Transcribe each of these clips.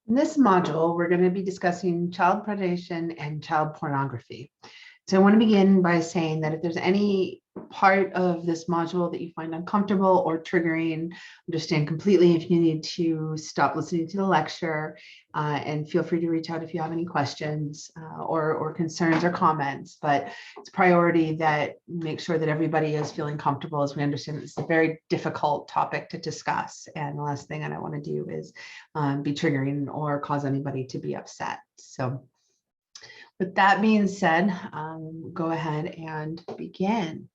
In this module, we're going to be discussing child predation and child pornography. So I want to begin by saying that if there's any part of this module that you find uncomfortable or triggering, understand completely. If you need to stop listening to the lecture, and feel free to reach out if you have any questions or concerns or comments. But it's a priority that make sure that everybody is feeling comfortable as we understand it's a very difficult topic to discuss. And the last thing I don't want to do is be triggering or cause anybody to be upset. So with that being said, go ahead and begin.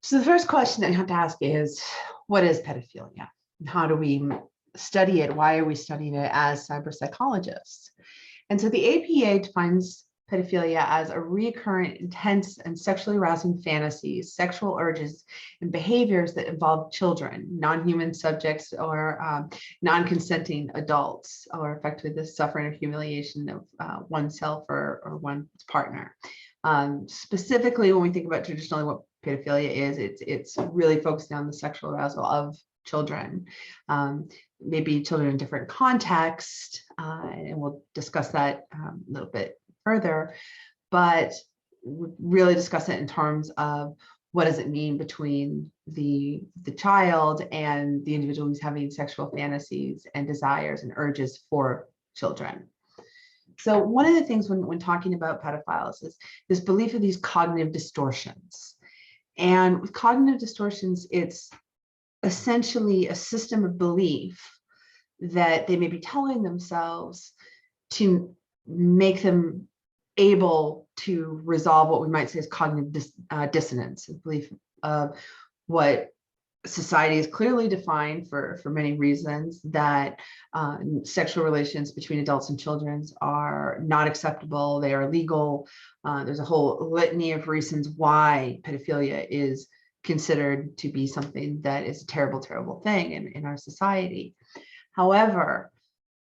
So the first question that you have to ask is, what is pedophilia? How do we study it? Why are we studying it as cyber psychologists? And so the APA defines pedophilia as a recurrent, intense, and sexually arousing fantasies, sexual urges, and behaviors that involve children, non-human subjects, or non-consenting adults, or effectively the suffering or humiliation of oneself or one's partner. Specifically, when we think about traditionally what pedophilia is, it's really focusing on the sexual arousal of children, maybe children in different contexts, and we'll discuss that a little bit further, but really discuss it in terms of what does it mean between the child and the individual who's having sexual fantasies and desires and urges for children. So one of the things when talking about pedophiles is this belief of these cognitive distortions. And with cognitive distortions, it's essentially a system of belief that they may be telling themselves to make them able to resolve what we might say is cognitive dissonance, a belief of what society is clearly defined for many reasons, that sexual relations between adults and children are not acceptable, they are illegal. There's a whole litany of reasons why pedophilia is considered to be something that is a terrible, terrible thing in our society. However,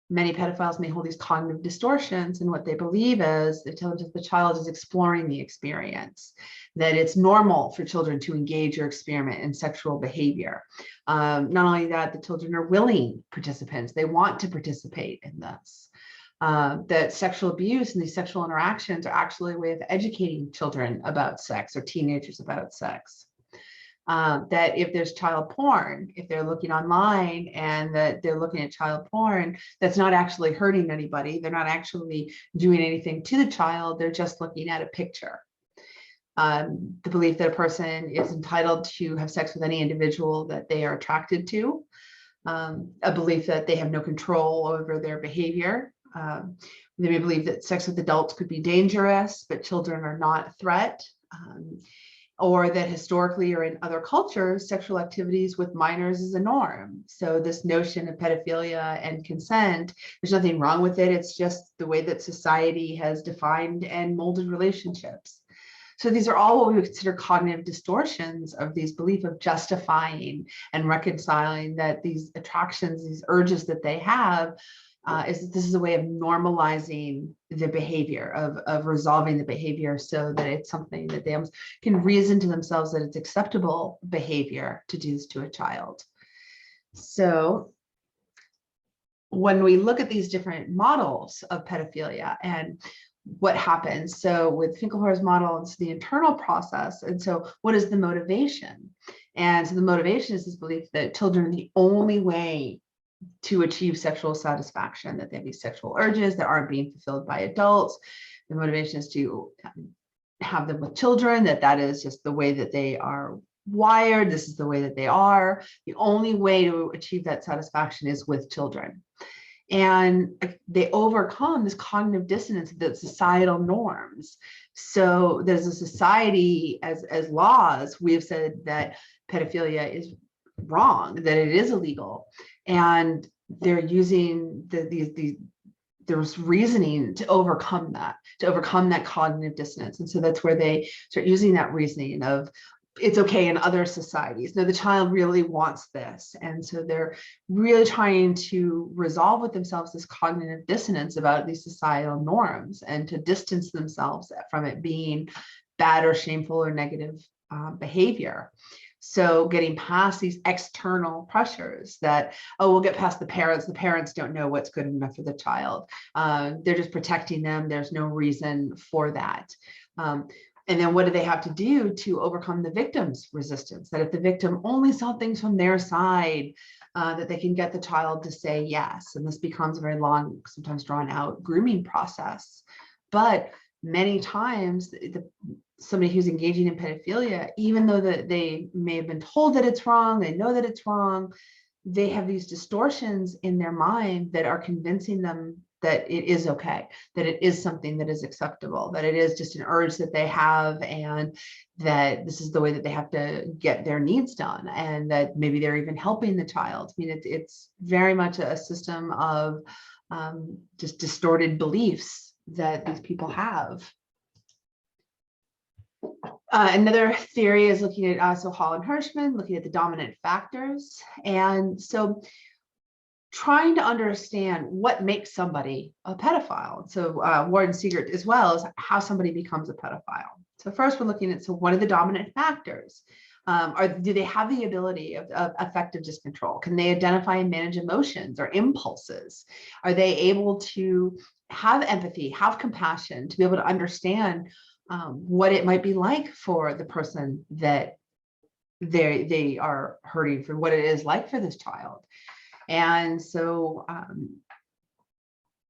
many pedophiles may hold these cognitive distortions, and what they believe is they tell that the child is exploring the experience, that it's normal for children to engage or experiment in sexual behavior. Not only that, the children are willing participants, they want to participate in this. That sexual abuse and these sexual interactions are actually a way of educating children about sex or teenagers about sex. That if there's child porn, if they're looking online and that they're looking at child porn, that's not actually hurting anybody. They're not actually doing anything to the child. They're just looking at a picture. The belief that a person is entitled to have sex with any individual that they are attracted to. A belief that they have no control over their behavior. They may believe that sex with adults could be dangerous, but children are not a threat. Or that historically or in other cultures, sexual activities with minors is a norm. So this notion of pedophilia and consent, there's nothing wrong with it. It's just the way that society has defined and molded relationships. So these are all what we would consider cognitive distortions of these belief of justifying and reconciling that these attractions, these urges that they have, this is a way of normalizing the behavior, of resolving the behavior so that it's something that they can reason to themselves that it's acceptable behavior to do this to a child. So when we look at these different models of pedophilia and what happens, so with Finkelhor's model, it's the internal process. And so what is the motivation? And so the motivation is this belief that children are the only way to achieve sexual satisfaction, that they have these sexual urges that aren't being fulfilled by adults. The motivation is to have them with children, that is just the way that they are wired. This is the way that they are. The only way to achieve that satisfaction is with children. And they overcome this cognitive dissonance of the societal norms. So there's a society, as laws, we have said that pedophilia is wrong, that it is illegal. And they're using there's reasoning to overcome that cognitive dissonance. And so that's where they start using that reasoning of it's okay in other societies. No, the child really wants this. And so they're really trying to resolve with themselves this cognitive dissonance about these societal norms and to distance themselves from it being bad or shameful or negative behavior. So getting past these external pressures that, oh, we'll get past the parents don't know what's good enough for the child. They're just protecting them. There's no reason for that. And then what do they have to do to overcome the victim's resistance? That if the victim only saw things from their side, that they can get the child to say yes. And this becomes a very long, sometimes drawn out grooming process. But many times somebody who's engaging in pedophilia, even though that they may have been told that it's wrong, they know that it's wrong, they have these distortions in their mind that are convincing them that it is okay, that it is something that is acceptable, that it is just an urge that they have, and that this is the way that they have to get their needs done, and that maybe they're even helping the child. I mean, it's very much a system of just distorted beliefs that these people have. Another theory is looking at so Hall and Hirschman, looking at the dominant factors. And so trying to understand what makes somebody a pedophile. So Warren Siegert as well as how somebody becomes a pedophile. So first we're looking at, so what are the dominant factors? Do they have the ability of affective discontrol? Can they identify and manage emotions or impulses? Are they able to have empathy, have compassion, to be able to understand what it might be like for the person that they are hurting, for what it is like for this child? And so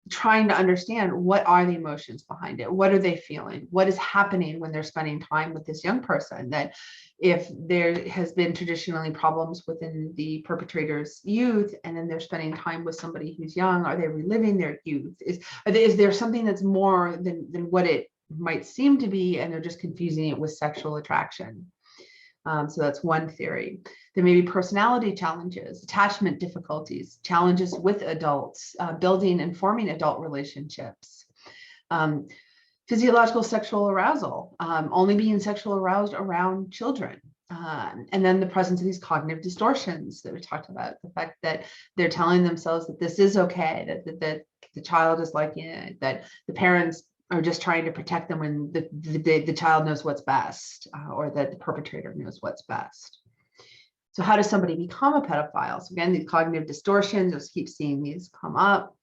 trying to understand, what are the emotions behind it? What are they feeling? What is happening when they're spending time with this young person? That if there has been traditionally problems within the perpetrator's youth, and then they're spending time with somebody who's young, are they reliving their youth? Is there something that's more than what it might seem to be, and they're just confusing it with sexual attraction? So that's one theory. There may be personality challenges, attachment difficulties, challenges with adults, building and forming adult relationships. Physiological sexual arousal, only being sexual aroused around children. And then the presence of these cognitive distortions that we talked about, the fact that they're telling themselves that this is okay, that the child is liking it, that the parents are just trying to protect them when the child knows what's best, or that the perpetrator knows what's best. So how does somebody become a pedophile? So again, these cognitive distortions, just keep seeing these come up.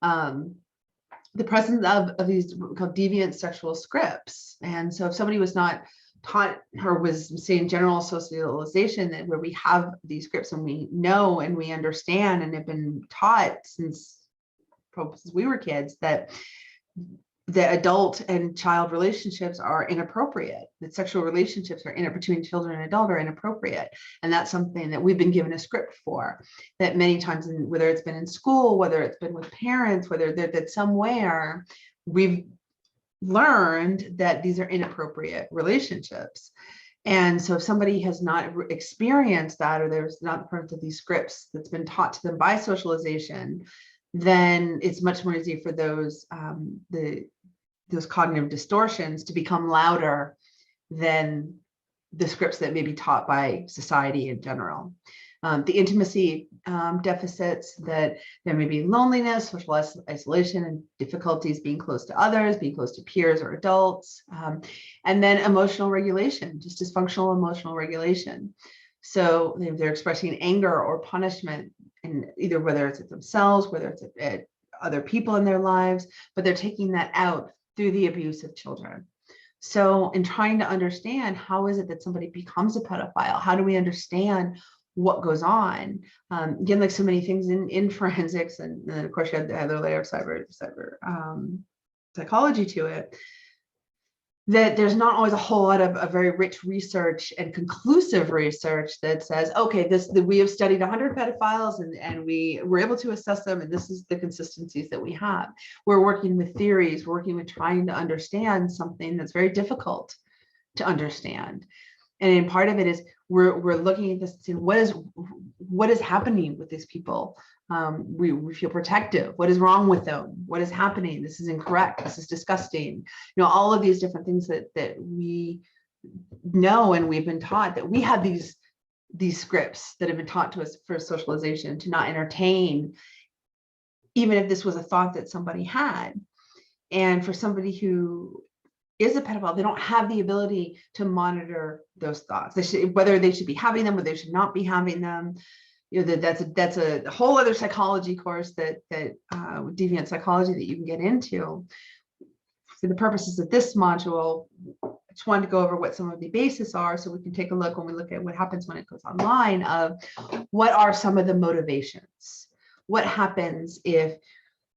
The presence of these called deviant sexual scripts. And so if somebody was not taught, or was saying general socialization, that where we have these scripts and we know and we understand and have been taught since we were kids that the adult and child relationships are inappropriate, that sexual relationships are between children and adult are inappropriate. And that's something that we've been given a script for, that many times, whether it's been in school, whether it's been with parents, whether that somewhere we've learned that these are inappropriate relationships. And so if somebody has not experienced that, or there's not part of these scripts that's been taught to them by socialization, then it's much more easy for those cognitive distortions to become louder than the scripts that may be taught by society in general. The intimacy deficits, that there may be loneliness, social isolation, and difficulties being close to others, being close to peers or adults. And then emotional regulation, just dysfunctional emotional regulation. So they're expressing anger or punishment, and either whether it's at themselves, whether it's at other people in their lives, but they're taking that out through the abuse of children. So in trying to understand, how is it that somebody becomes a pedophile? How do we understand what goes on? Again, like so many things in forensics, and then of course you have the other layer of cyber psychology to it, that there's not always a whole lot of a very rich research and conclusive research that says, okay, we have studied 100 pedophiles and we were able to assess them, and this is the consistencies that we have. We're working with theories, we're working with trying to understand something that's very difficult to understand. And in part of it is we're looking at this and saying, what is happening with these people? We feel protective. What is wrong with them? What is happening? This is incorrect. This is disgusting. You know, all of these different things that we know, and we've been taught that we have these scripts that have been taught to us for socialization to not entertain, even if this was a thought that somebody had. And for somebody who is a pedophile, they don't have the ability to monitor those thoughts. Whether they should be having them, whether they should not be having them. That's a whole other psychology course that deviant psychology that you can get into. For the purposes of this module, I just wanted to go over what some of the bases are, so we can take a look when we look at what happens when it goes online, of what are some of the motivations. What happens if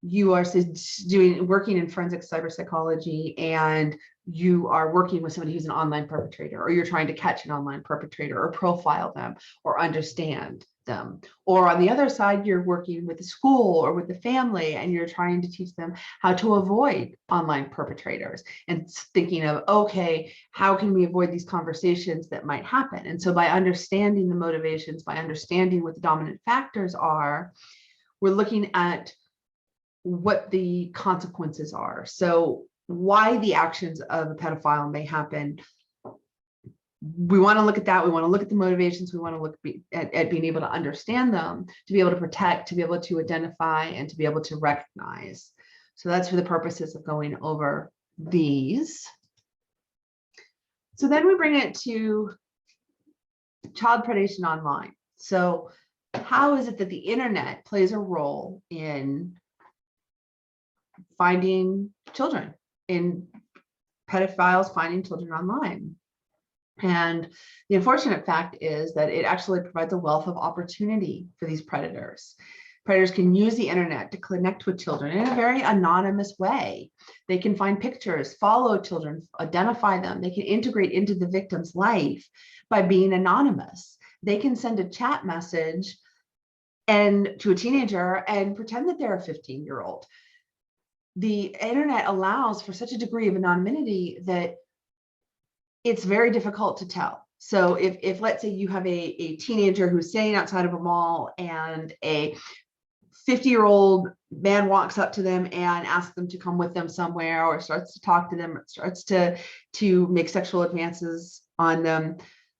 you are working in forensic cyber psychology and you are working with somebody who's an online perpetrator, or you're trying to catch an online perpetrator or profile them or understand them. Or on the other side, you're working with the school or with the family and you're trying to teach them how to avoid online perpetrators and thinking of, okay, how can we avoid these conversations that might happen? And so by understanding the motivations, by understanding what the dominant factors are, we're looking at what the consequences are. So why the actions of a pedophile may happen. We want to look at that. We want to look at the motivations. We want to look at being able to understand them, to be able to protect, to be able to identify, and to be able to recognize. So that's for the purposes of going over these. So then we bring it to child predation online. So how is it that the internet plays a role in finding children, in pedophiles finding children online? And the unfortunate fact is that it actually provides a wealth of opportunity for these predators. Predators can use the internet to connect with children in a very anonymous way. They can find pictures, follow children, identify them. They can integrate into the victim's life by being anonymous. They can send a chat message to a teenager and pretend that they're a 15-year-old. The internet allows for such a degree of anonymity that it's very difficult to tell. So if let's say you have a teenager who's standing outside of a mall and a 50-year-old man walks up to them and asks them to come with them somewhere, or starts to talk to them, or starts to make sexual advances on them,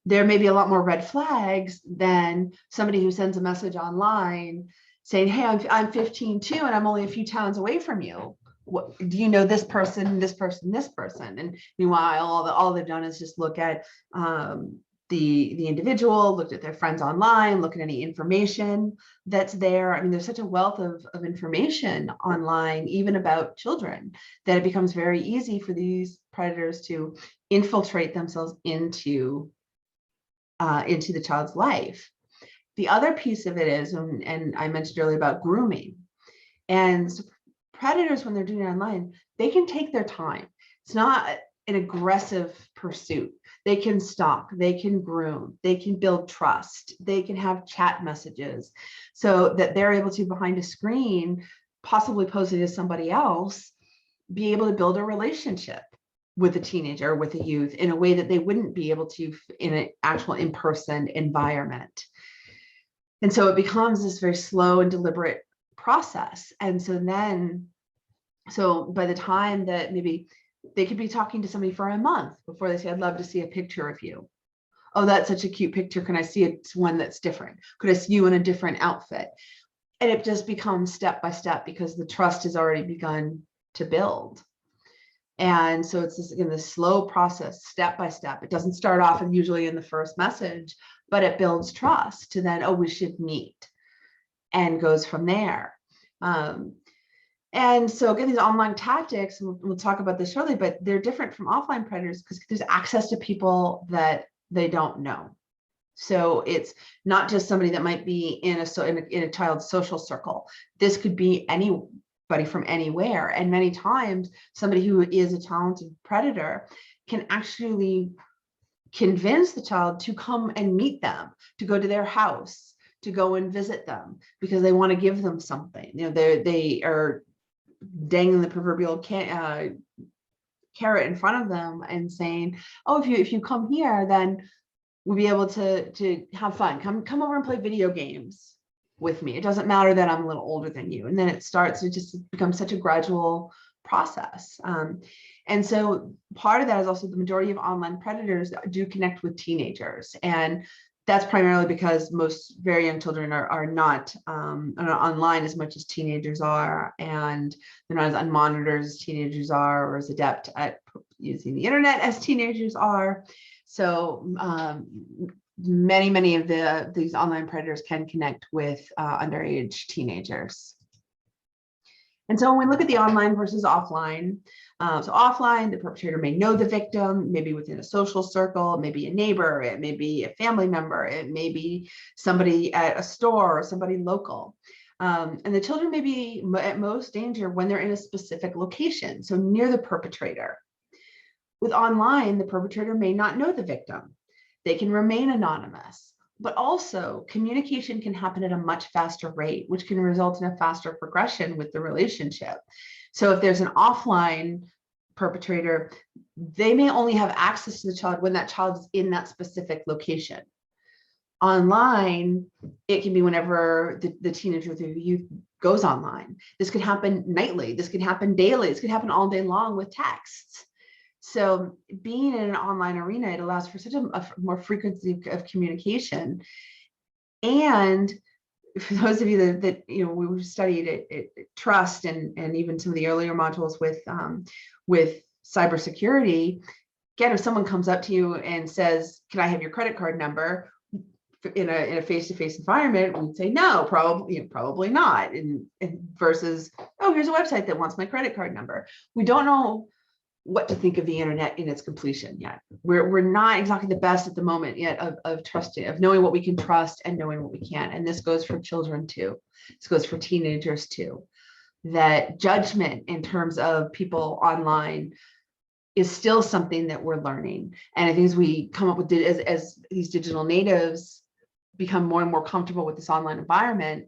there may be a lot more red flags than somebody who sends a message online saying, hey, I'm 15 too, and I'm only a few towns away from you. What, do you know this person, this person, this person? And meanwhile, all they've done is just look at the individual, looked at their friends online, look at any information that's there. I mean, there's such a wealth of information online, even about children, that it becomes very easy for these predators to infiltrate themselves into the child's life. The other piece of it is, and I mentioned earlier about grooming, and so predators, when they're doing it online, they can take their time. It's not an aggressive pursuit. They can stalk, they can groom, they can build trust, they can have chat messages so that they're able to, behind a screen, possibly posing as somebody else, be able to build a relationship with a teenager, with a youth, in a way that they wouldn't be able to in an actual in-person environment. And so it becomes this very slow and deliberate process. And so by the time that maybe they could be talking to somebody for a month before they say, I'd love to see a picture of you. Oh, that's such a cute picture. Can I see one that's different? Could I see you in a different outfit? And it just becomes step by step, because the trust has already begun to build. And so it's this, again, this slow process, step by step. It doesn't start off and usually in the first message, but it builds trust to then, oh, we should meet, and goes from there. And so again, these online tactics, and we'll talk about this shortly, but they're different from offline predators because there's access to people that they don't know. So it's not just somebody that might be in a child's social circle. This could be anybody from anywhere. And many times somebody who is a talented predator can actually convince the child to come and meet them, to go to their house, to go and visit them, because they want to give them something. You know, they are dangling the proverbial carrot in front of them and saying, oh, if you come here, then we'll be able to have fun. Come over and play video games with me. It doesn't matter that I'm a little older than you. And then it just becomes such a gradual process. And so part of that is also the majority of online predators do connect with teenagers. And that's primarily because most very young children are not online as much as teenagers are, and they're not as unmonitored as teenagers are, or as adept at using the internet as teenagers are. So many of these online predators can connect with underage teenagers. And so when we look at the online versus offline, so offline, the perpetrator may know the victim, maybe within a social circle, maybe a neighbor, it may be a family member, it may be somebody at a store or somebody local. And the children may be at most danger when they're in a specific location, so near the perpetrator. With online, the perpetrator may not know the victim. They can remain anonymous, but also communication can happen at a much faster rate, which can result in a faster progression with the relationship. So if there's an offline perpetrator, they may only have access to the child when that child is in that specific location. Online, it can be whenever the teenager or the youth goes online. This could happen nightly. This could happen daily. This could happen all day long with texts. So being in an online arena, it allows for such a more frequency of communication. And for those of you that you know, we studied it trust and even some of the earlier modules with cybersecurity. Again, if someone comes up to you and says, "Can I have your credit card number?" in a face-to-face environment, we'd say no, probably not. And versus, "Oh, here's a website that wants my credit card number." We don't know what to think of the internet in its completion yet. We're not exactly the best at the moment yet of trusting, of knowing what we can trust and knowing what we can't. And this goes for children too. This goes for teenagers too. That judgment in terms of people online is still something that we're learning. And I think as we come up with, as these digital natives become more and more comfortable with this online environment,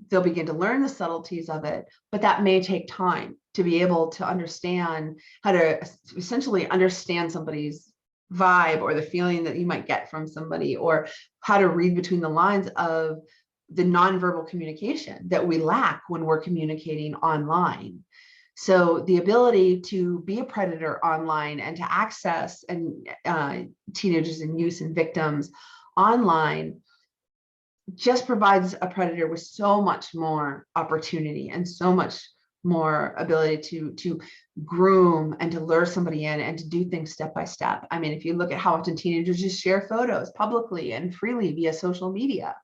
they'll begin to learn the subtleties of it, but that may take time to be able to understand how to essentially understand somebody's vibe or the feeling that you might get from somebody, or how to read between the lines of the nonverbal communication that we lack when we're communicating online. So the ability to be a predator online and to access teenagers and youth and victims online just provides a predator with so much more opportunity and so much more ability to groom and to lure somebody in and to do things step by step. I mean, if you look at how often teenagers just share photos publicly and freely via social media.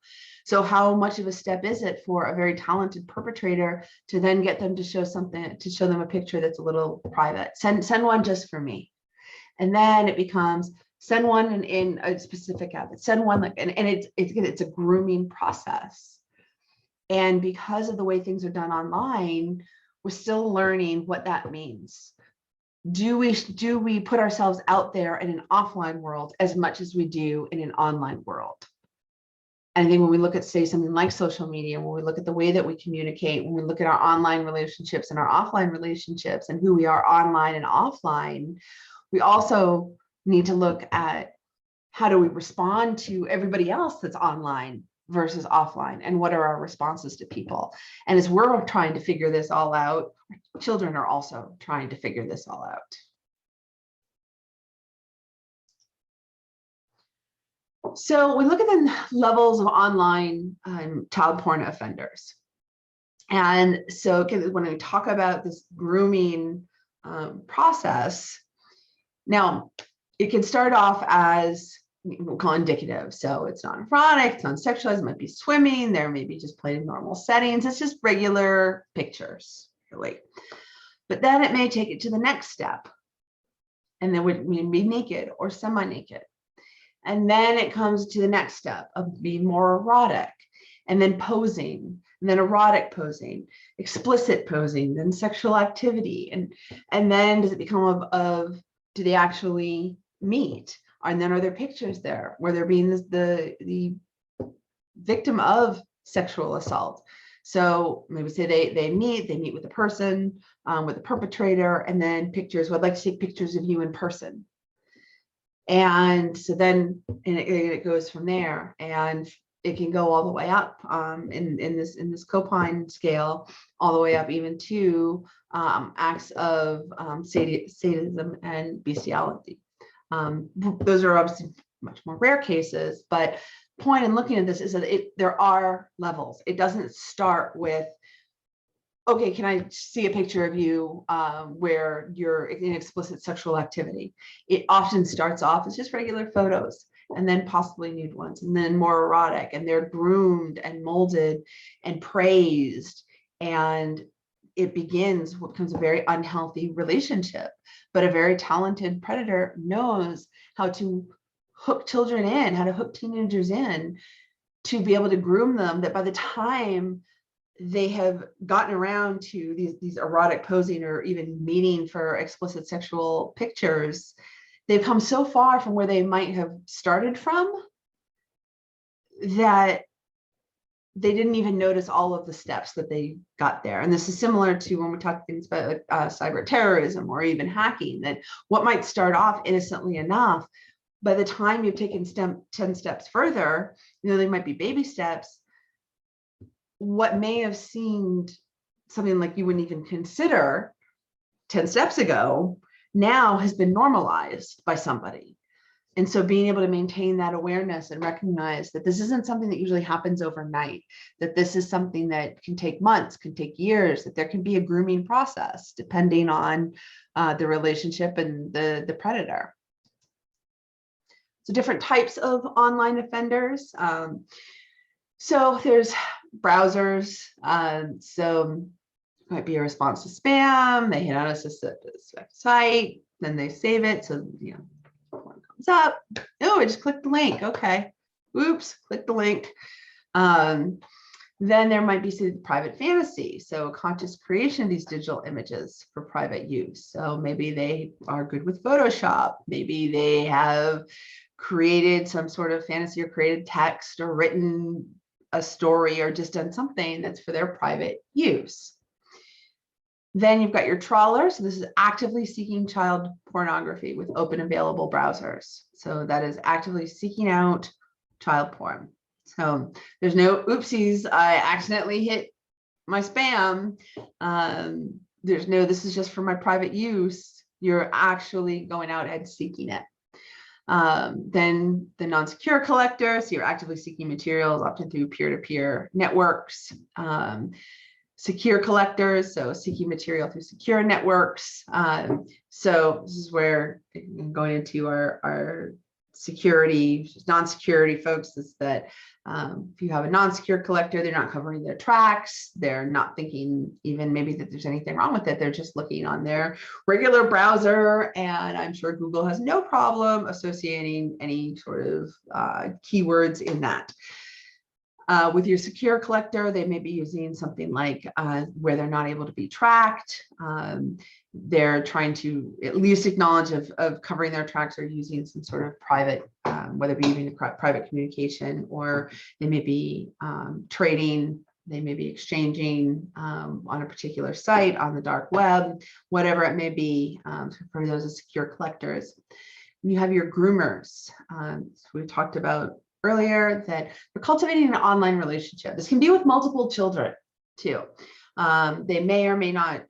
So how much of a step is it for a very talented perpetrator to then get them to show something, to show them a picture that's a little private? Send one just for me. And then it becomes, send one in a specific app. Send one and it's a grooming process. And because of the way things are done online, we're still learning what that means. Do we put ourselves out there in an offline world as much as we do in an online world? And I think when we look at, say, something like social media, when we look at the way that we communicate, when we look at our online relationships and our offline relationships and who we are online and offline, we also need to look at how do we respond to everybody else that's online versus offline, and what are our responses to people. And as we're trying to figure this all out, children are also trying to figure this all out. So we look at the levels of online child porn offenders. And so when we talk about this grooming process, now it can start off as, we'll call indicative. So it's not erotic, it's not sexualized, it might be swimming, there may be just plain normal settings. It's just regular pictures, really. But then it may take it to the next step. And then would be naked or semi-naked. And then it comes to the next step of being more erotic, and then posing, and then erotic posing, explicit posing, then sexual activity. And then does it become of do they actually meet? And then are there pictures there where they're being the victim of sexual assault? So maybe say they meet with a person, with a perpetrator, and then pictures. Well, I'd like to take pictures of you in person. And so then it goes from there, and it can go all the way up in this Copine scale, all the way up even to acts of sadism and bestiality. Those are obviously much more rare cases, but point in looking at this is that there are levels. It doesn't start with okay, can I see a picture of you where you're in explicit sexual activity? It often starts off as just regular photos, and then possibly nude ones, and then more erotic, and they're groomed and molded and praised. And it begins what becomes a very unhealthy relationship. But a very talented predator knows how to hook children in, how to hook teenagers in, to be able to groom them, that by the time they have gotten around to these erotic posing or even meeting for explicit sexual pictures, they've come so far from where they might have started from that they didn't even notice all of the steps that they got there. And this is similar to when we talk things about cyber terrorism or even hacking, that what might start off innocently enough, by the time you've taken 10 steps further, they might be baby steps. What may have seemed something like you wouldn't even consider 10 steps ago now has been normalized by somebody. And so being able to maintain that awareness and recognize that this isn't something that usually happens overnight, that this is something that can take months, can take years, that there can be a grooming process depending on the relationship and the predator. So different types of online offenders. So there's browsers. So it might be a response to spam. They hit on a suspected site, then they save it. So, one comes up. Oh, I just clicked the link. Okay. Oops, click the link. Then there might be private fantasy. So conscious creation of these digital images for private use. So maybe they are good with Photoshop. Maybe they have created some sort of fantasy or created text or written a story or just done something that's for their private use. Then you've got your trawler. So this is actively seeking child pornography with open available browsers. So that is actively seeking out child porn. So there's no oopsies, I accidentally hit my spam. There's no, this is just for my private use. You're actually going out and seeking it. Then the non-secure collector, so you're actively seeking materials, often through peer-to-peer networks. Secure collectors, so seeking material through secure networks. So this is where going into our security, non-security folks, is that if you have a non-secure collector, they're not covering their tracks. They're not thinking even maybe that there's anything wrong with it. They're just looking on their regular browser. And I'm sure Google has no problem associating any sort of keywords in that. With your secure collector, they may be using something like where they're not able to be tracked. They're trying to at least acknowledge of covering their tracks or using some sort of private, whether it be using private communication, or they may be trading, they may be exchanging on a particular site on the dark web, whatever it may be, for those as secure collectors. And you have your groomers. So we talked about earlier that we're cultivating an online relationship. This can be with multiple children too. They may or may not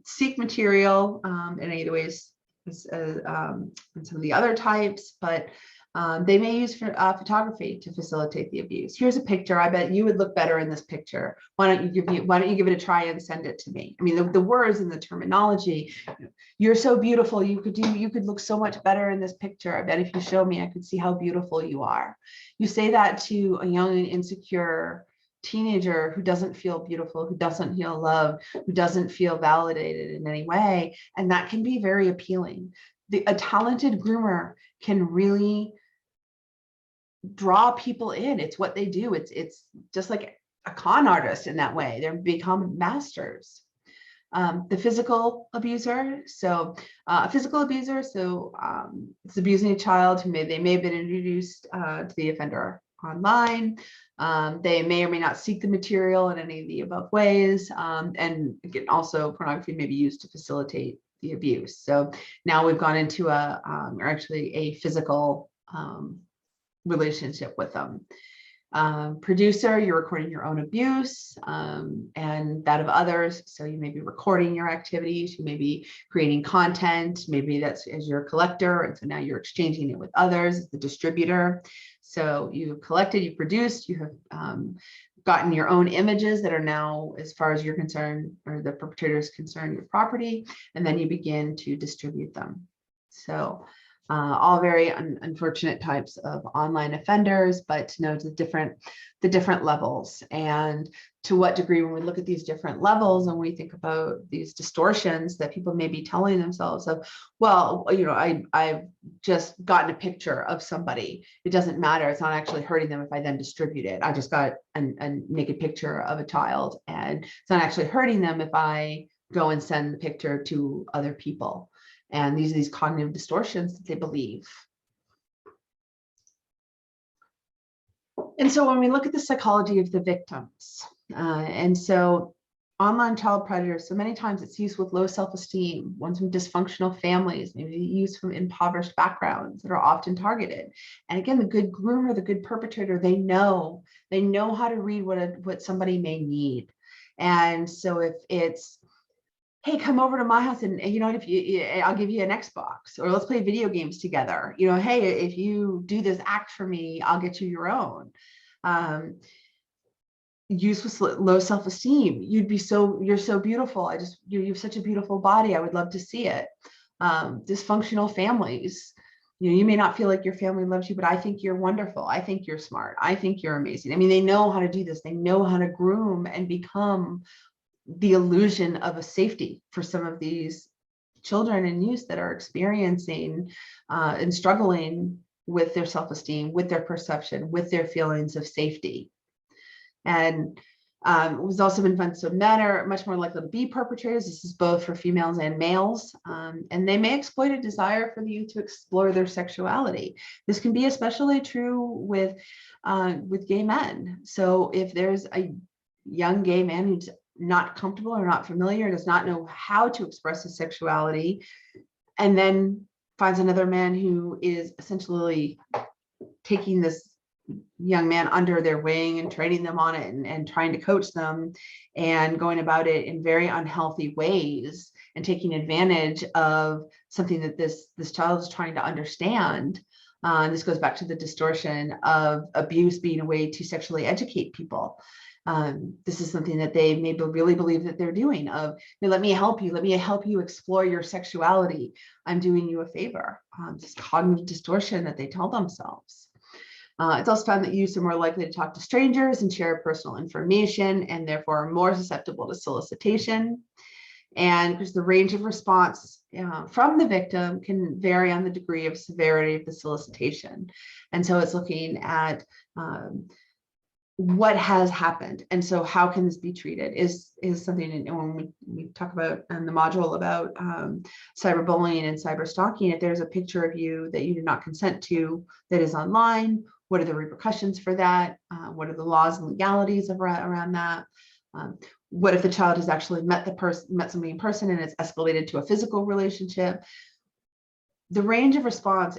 seek material in any of the ways as some of the other types, but they may use photography to facilitate the abuse. Here's a picture. I bet you would look better in this picture. Why don't you give it a try and send it to me? I mean, the words and the terminology. You're so beautiful. You could look so much better in this picture. I bet if you show me, I could see how beautiful you are. You say that to a young and insecure teenager who doesn't feel beautiful, who doesn't feel loved, who doesn't feel validated in any way, and that can be very appealing. A talented groomer can really draw people in. It's what they do. It's just like a con artist in that way. They're become masters. The physical abuser. So a physical abuser, it's abusing a child who they may have been introduced to the offender online. They may or may not seek the material in any of the above ways. And again, also pornography may be used to facilitate the abuse. So now we've gone into a physical relationship with them. Producer, you're recording your own abuse and that of others. So you may be recording your activities, you may be creating content, maybe that's as your collector, and so now you're exchanging it with others as the distributor. So you've collected, you've produced, you have gotten your own images that are now, as far as you're concerned, or the perpetrator is concerned, your property, and then you begin to distribute them. So all very unfortunate types of online offenders, but to know the different levels, and to what degree, when we look at these different levels and we think about these distortions that people may be telling themselves of, well, you know, I've just gotten a picture of somebody. It doesn't matter. It's not actually hurting them if I then distribute it. I just got a naked picture of a child, and it's not actually hurting them if I go and send the picture to other people. And these are these cognitive distortions that they believe. And so when we look at the psychology of the victims, and so online child predators, so many times it's used with low self-esteem, ones from dysfunctional families, maybe used from impoverished backgrounds that are often targeted. And again, the good groomer, the good perpetrator, they know how to read what somebody may need. And so if it's, hey, come over to my house and you know, I'll give you an Xbox, or let's play video games together. You know, hey, if you do this act for me, I'll get you your own. Use with low self-esteem. You're so beautiful. You have such a beautiful body. I would love to see it. Dysfunctional families. You know, you may not feel like your family loves you, but I think you're wonderful. I think you're smart. I think you're amazing. I mean, they know how to do this. They know how to groom and become the illusion of a safety for some of these children and youth that are experiencing and struggling with their self-esteem, with their perception, with their feelings of safety. And it was also been found, so men are much more likely to be perpetrators. This is both for females and males, and they may exploit a desire for the youth to explore their sexuality. This can be especially true with gay men. So if there's a young gay man who's not comfortable or not familiar, does not know how to express his sexuality, and then finds another man who is essentially taking this young man under their wing and training them on it and trying to coach them and going about it in very unhealthy ways and taking advantage of something that this child is trying to understand. This goes back to the distortion of abuse being a way to sexually educate people. This is something that they maybe really believe that they're doing of, you know, let me help you explore your sexuality. I'm doing you a favor. This cognitive distortion that they tell themselves. It's also found that youths are more likely to talk to strangers and share personal information, and therefore are more susceptible to solicitation. And because the range of response from the victim can vary on the degree of severity of the solicitation. And so it's looking at what has happened, and so how can this be treated is something. And when we talk about in the module about cyberbullying and cyber stalking, if there's a picture of you that you did not consent to that is online, what are the repercussions for that? What are the laws and legalities around that? What if the child has actually met somebody in person and it's escalated to a physical relationship? The range of response,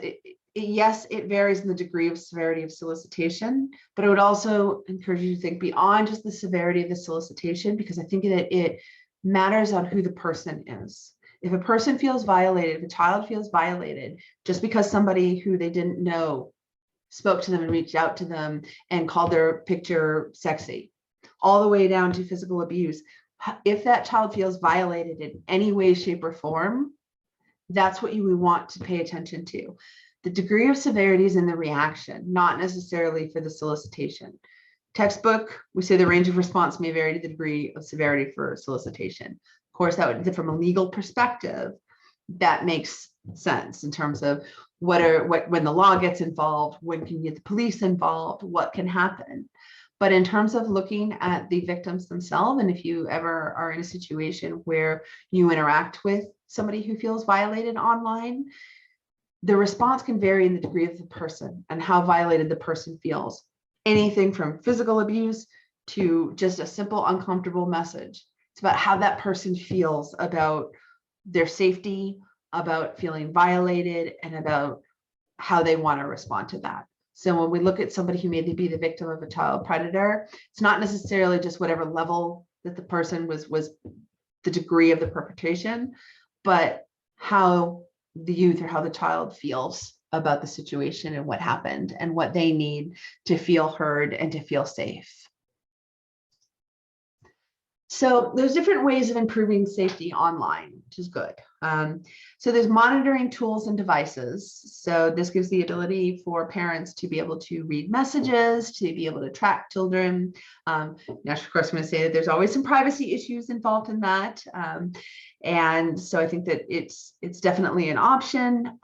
yes, it varies in the degree of severity of solicitation, but I would also encourage you to think beyond just the severity of the solicitation, because I think that it matters on who the person is. If a person feels violated, if a child feels violated, just because somebody who they didn't know spoke to them and reached out to them and called their picture sexy, all the way down to physical abuse, if that child feels violated in any way, shape, or form, that's what you would want to pay attention to. The degree of severity is in the reaction, not necessarily for the solicitation. Textbook, we say the range of response may vary to the degree of severity for solicitation. Of course, that would, from a legal perspective, that makes sense in terms of when the law gets involved, when can you get the police involved, what can happen. But in terms of looking at the victims themselves, and if you ever are in a situation where you interact with somebody who feels violated online, the response can vary in the degree of the person and how violated the person feels. Anything from physical abuse to just a simple uncomfortable message. It's about how that person feels about their safety, about feeling violated, and about how they want to respond to that. So when we look at somebody who may be the victim of a child predator, it's not necessarily just whatever level that the person was the degree of the perpetration, but how the youth or how the child feels about the situation and what happened and what they need to feel heard and to feel safe. So there's different ways of improving safety online, which is good. So there's monitoring tools and devices. So this gives the ability for parents to be able to read messages, to be able to track children. Now, of course, I'm going to say that there's always some privacy issues involved in that. And so I think that it's definitely an option.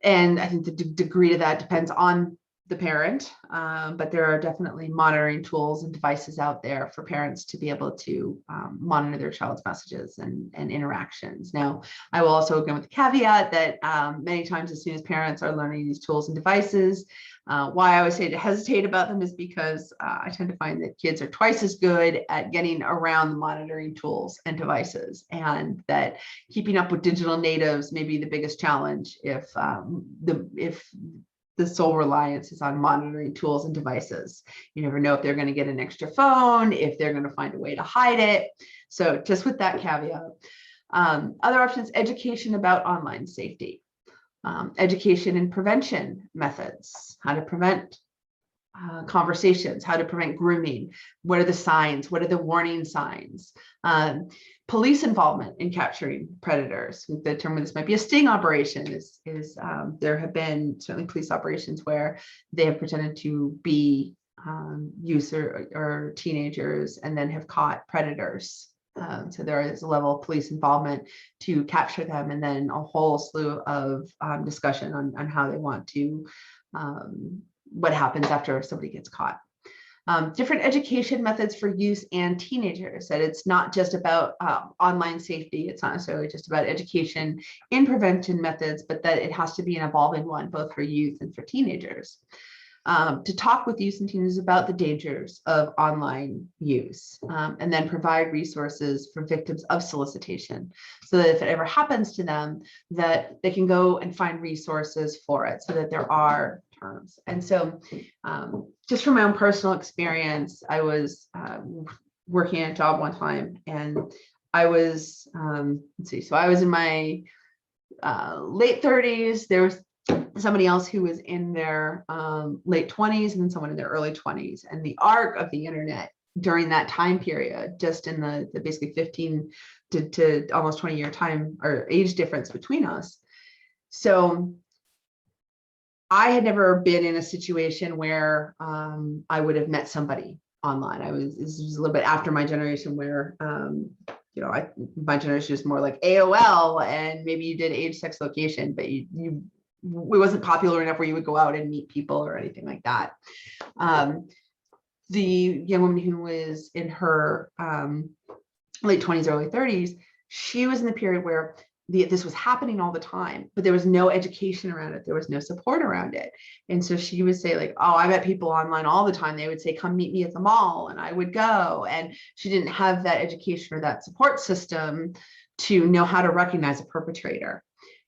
And I think the degree of that depends on the parent, but there are definitely monitoring tools and devices out there for parents to be able to monitor their child's messages and interactions. Now, I will also go with the caveat that many times as soon as parents are learning these tools and devices, why I always say to hesitate about them is because I tend to find that kids are twice as good at getting around the monitoring tools and devices, and that keeping up with digital natives may be the biggest challenge if the sole reliance is on monitoring tools and devices. You never know if they're going to get an extra phone, if they're going to find a way to hide it. So just with that caveat. Other options, education about online safety, education and prevention methods, how to prevent conversations, how to prevent grooming, what are the signs, what are the warning signs, police involvement in capturing predators. The term of this might be a sting operation is there have been certainly police operations where they have pretended to be youth or teenagers and then have caught predators. So there is a level of police involvement to capture them, and then a whole slew of discussion on how they want to what happens after somebody gets caught. Different education methods for youth and teenagers, that it's not just about online safety. It's not necessarily just about education in prevention methods, but that it has to be an evolving one, both for youth and for teenagers. To talk with youth and teenagers about the dangers of online use, and then provide resources for victims of solicitation, so that if it ever happens to them, that they can go and find resources for it, so that there are terms. And so just from my own personal experience, I was working at a job one time, and I was, let's see, so I was in my late 30s. There was somebody else who was in their late 20s, and then someone in their early 20s. And the arc of the internet during that time period, just in the basically 15 to almost 20-year time or age difference between us. So I had never been in a situation where I would have met somebody online. This was a little bit after my generation, where my generation is more like AOL, and maybe you did age, sex, location, but it wasn't popular enough where you would go out and meet people or anything like that. The young woman who was in her late 20s, early 30s, she was in the period where this was happening all the time, but there was no education around it. There was no support around it. And so she would say, like, oh, I met people online all the time. They would say, come meet me at the mall, and I would go. And she didn't have that education or that support system to know how to recognize a perpetrator.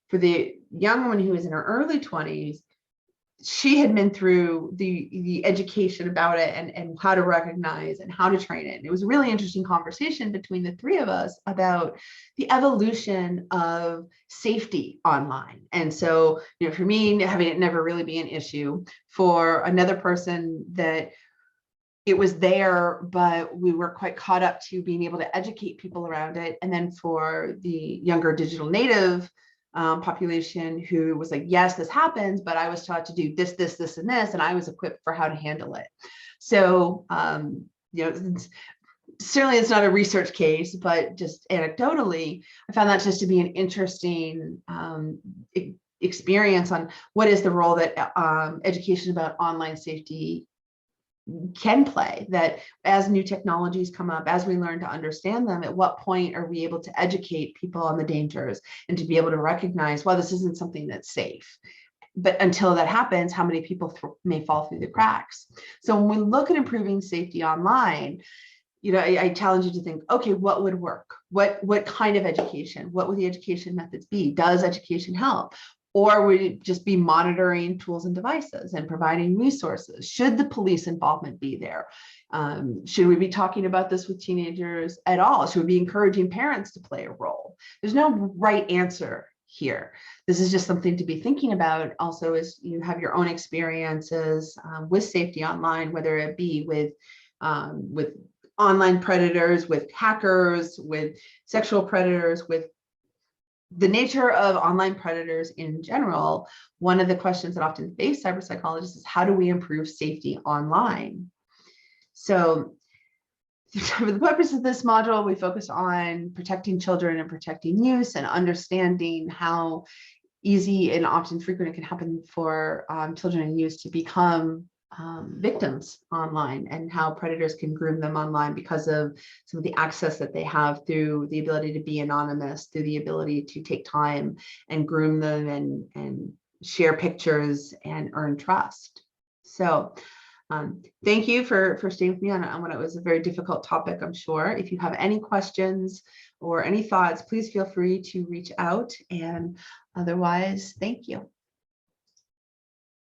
For the young woman who was in her early 20s, she had been through the education about it and how to recognize and how to train it. And it was a really interesting conversation between the three of us about the evolution of safety online. And so, for me, having it never really be an issue, for another person that it was there, but we were quite caught up to being able to educate people around it. And then for the younger digital native population who was like, yes, this happens, but I was taught to do this, this, this, and this, and I was equipped for how to handle it. So, certainly it's not a research case, but just anecdotally, I found that just to be an interesting experience on what is the role that education about online safety can play, that as new technologies come up, as we learn to understand them, at what point are we able to educate people on the dangers and to be able to recognize, well, this isn't something that's safe. But until that happens, how many people may fall through the cracks? So when we look at improving safety online, I challenge you to think, okay, what would work? What kind of education? What would the education methods be? Does education help? Or would it just be monitoring tools and devices and providing resources? Should the police involvement be there? Should we be talking about this with teenagers at all? Should we be encouraging parents to play a role? There's no right answer here. This is just something to be thinking about. Also, as you have your own experiences with safety online, whether it be with online predators, with hackers, with sexual predators, with the nature of online predators in general. One of the questions that often face cyber psychologists is, how do we improve safety online? So for the purpose of this module, we focus on protecting children and protecting youth and understanding how easy and often frequent it can happen for children and youth to become victims online, and how predators can groom them online because of some of the access that they have through the ability to be anonymous, through the ability to take time and groom them and share pictures and earn trust. So thank you for staying with me on what it was a very difficult topic, I'm sure. If you have any questions or any thoughts, please feel free to reach out, and otherwise, thank you.